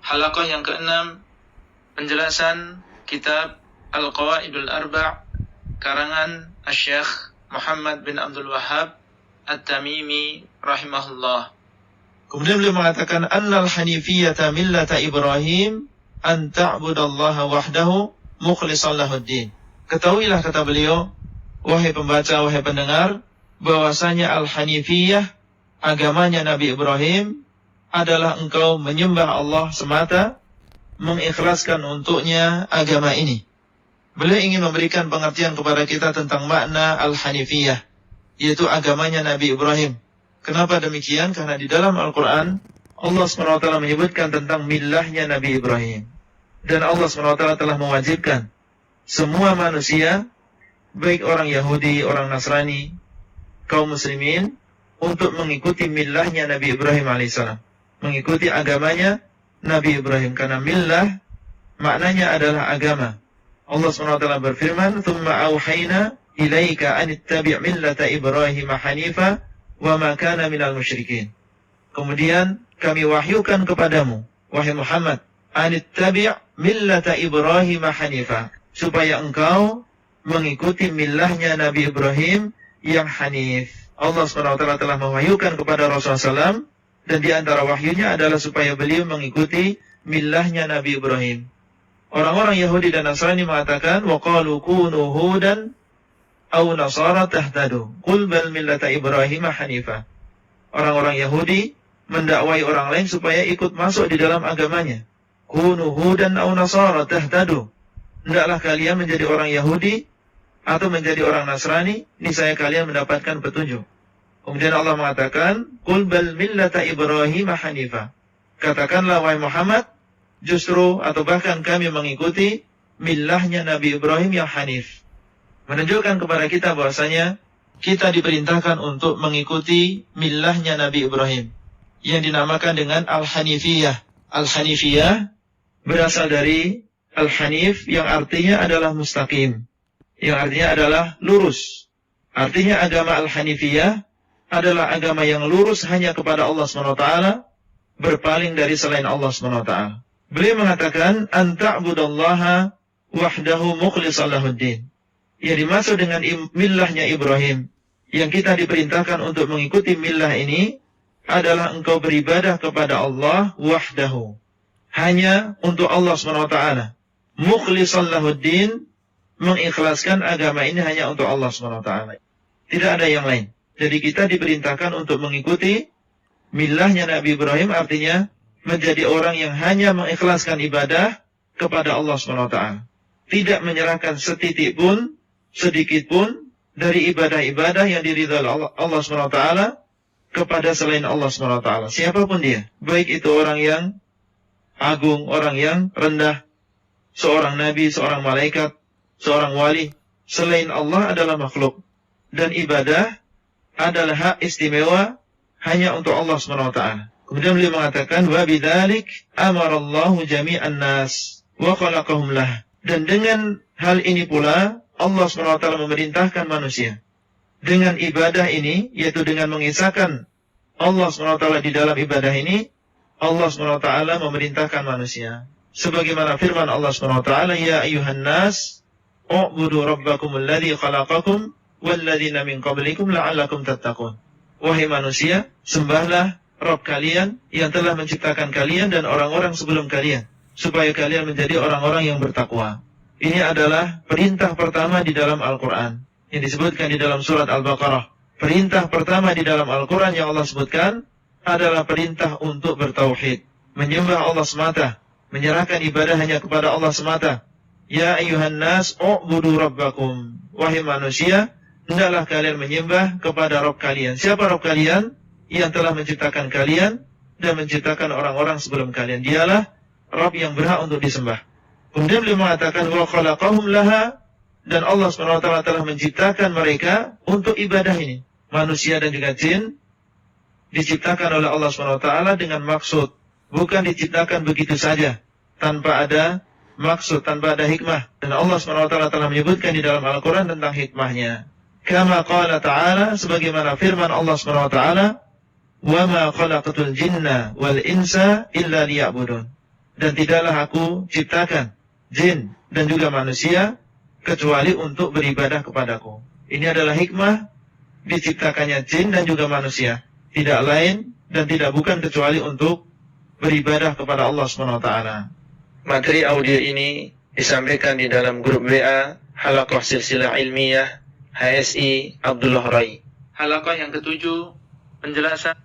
Halaqah yang ke-6, penjelasan kitab Al-Qawaidul Arba' karangan Asy-Syaikh Muhammad bin Abdul Wahhab At-Tamimi rahimahullah. Kemudian beliau mengatakan annal hanifiyyata millata Ibrahim an ta'budallaha wahdahu mukhlishan lahuddin. Ketahuilah, kata beliau, wahai pembaca, wahai pendengar, bahwasanya al-hanifiyah, agamanya Nabi Ibrahim, adalah engkau menyembah Allah semata, mengikhlaskan untuknya agama ini. Beliau ingin memberikan pengertian kepada kita tentang makna al-hanifiyah, yaitu agamanya Nabi Ibrahim. Kenapa demikian? Karena di dalam Al-Quran Allah SWT menyebutkan tentang millahnya Nabi Ibrahim. Dan Allah SWT telah mewajibkan semua manusia, baik orang Yahudi, orang Nasrani, kaum muslimin, untuk mengikuti millahnya Nabi Ibrahim alaihissalam, mengikuti agamanya Nabi Ibrahim. Karena millah maknanya adalah agama. Allah SWT berfirman, "Tsumma auhayna ilaika an ittabi' millata Ibrahim hanifa wa ma kana minal musyrikin." Kemudian kami wahyukan kepadamu, wahai Muhammad, an ittabi' millata Ibrahim hanifa, supaya engkau mengikuti millahnya Nabi Ibrahim yang hanif. Allah SWT telah mewahyukan kepada Rasulullah SAW, dan di antara wahyunya adalah supaya beliau mengikuti millahnya Nabi Ibrahim. Orang-orang Yahudi dan Nasrani mengatakan, وَقَالُوا كُونُوا هُودًا أَوْ نَصَارَى تَهْتَدُوا قُلْ بَلْ مِلَّةَ إِبْرَاهِيمَ حَنِيفًا. Orang-orang Yahudi mendakwai orang lain supaya ikut masuk di dalam agamanya. كُونُوا هُودًا أَوْ نَصَارَى تَهْتَدُوا. Hendaklah kalian menjadi orang Yahudi atau menjadi orang Nasrani, niscaya kalian mendapatkan petunjuk. Kemudian Allah mengatakan, "Qul bal millata Ibrahim hanifa." Katakanlah, wahai Muhammad, justru atau bahkan kami mengikuti millahnya Nabi Ibrahim yang hanif. Menunjukkan kepada kita bahwasanya kita diperintahkan untuk mengikuti millahnya Nabi Ibrahim yang dinamakan dengan al-hanifiyah. Al-hanifiyah berasal dari al-hanif yang artinya adalah mustaqim, yang artinya adalah lurus. Artinya agama al-hanifiyah adalah agama yang lurus hanya kepada Allah SWT, berpaling dari selain Allah SWT. Beliau mengatakan, an ta'budallaha wahdahu mukhlishan lahuddin. Yang dimaksud dengan millahnya Ibrahim, yang kita diperintahkan untuk mengikuti millah ini, adalah engkau beribadah kepada Allah wahdahu, hanya untuk Allah SWT. Mukhlishan lahuddin, mengikhlaskan agama ini hanya untuk Allah SWT. Tidak ada yang lain. Jadi kita diperintahkan untuk mengikuti millahnya Nabi Ibrahim, artinya menjadi orang yang hanya mengikhlaskan ibadah kepada Allah SWT. Tidak menyerahkan setitik pun, sedikit pun dari ibadah-ibadah yang diridhai Allah SWT kepada selain Allah SWT. Siapapun dia, baik itu orang yang agung, orang yang rendah, seorang nabi, seorang malaikat, seorang wali, selain Allah adalah makhluk. Dan ibadah adalah hak istimewa hanya untuk Allah SWT. Kemudian beliau mengatakan, wa bidzalik amarallahu jami'an nas wa khalaqahum lah. Dan dengan hal ini pula Allah SWT memerintahkan manusia dengan ibadah ini, yaitu dengan mengisahkan Allah SWT di dalam ibadah ini. Allah SWT memerintahkan manusia sebagaimana firman Allah SWT, ya ayuhan nas u'budu rabbakumul ladzi khalaqakum walladzina min qablikum la'allakum tattaqun. Wahai manusia, sembahlah Rabb kalian yang telah menciptakan kalian dan orang-orang sebelum kalian, supaya kalian menjadi orang-orang yang bertakwa. Ini adalah perintah pertama di dalam Al-Quran yang disebutkan di dalam surat Al-Baqarah. Perintah pertama di dalam Al-Quran yang Allah sebutkan adalah perintah untuk bertauhid, menyembah Allah semata, menyerahkan ibadah hanya kepada Allah semata. Ya ayuhan nas u'budu rabbakum. Wahai manusia, hendaklah kalian menyembah kepada Rabb kalian. Siapa Rabb kalian? Yang telah menciptakan kalian dan menciptakan orang-orang sebelum kalian. Dialah Rabb yang berhak untuk disembah. Kemudian beliau mengatakan, wa khalaqahum laha, dan Allah SWT telah menciptakan mereka untuk ibadah ini. Manusia dan juga jin diciptakan oleh Allah SWT dengan maksud. Bukan diciptakan begitu saja, tanpa ada maksud, tanpa ada hikmah. Dan Allah SWT telah menyebutkan di dalam Al-Quran tentang hikmahnya. Kama qala ta'ala, sebagaimana firman Allah SWT, wa ma khalaqatul jinna wal insa illa liya'budun. dan tidaklah aku ciptakan jin dan juga manusia kecuali untuk beribadah kepadaku. Ini adalah hikmah diciptakannya jin dan juga manusia, tidak lain dan tidak bukan kecuali untuk beribadah kepada Allah SWT. Materi audio ini disampaikan di dalam grup WA Halaqah Silsilah Ilmiah HSI Abdullah Rai. Halaqah yang ketujuh, penjelasan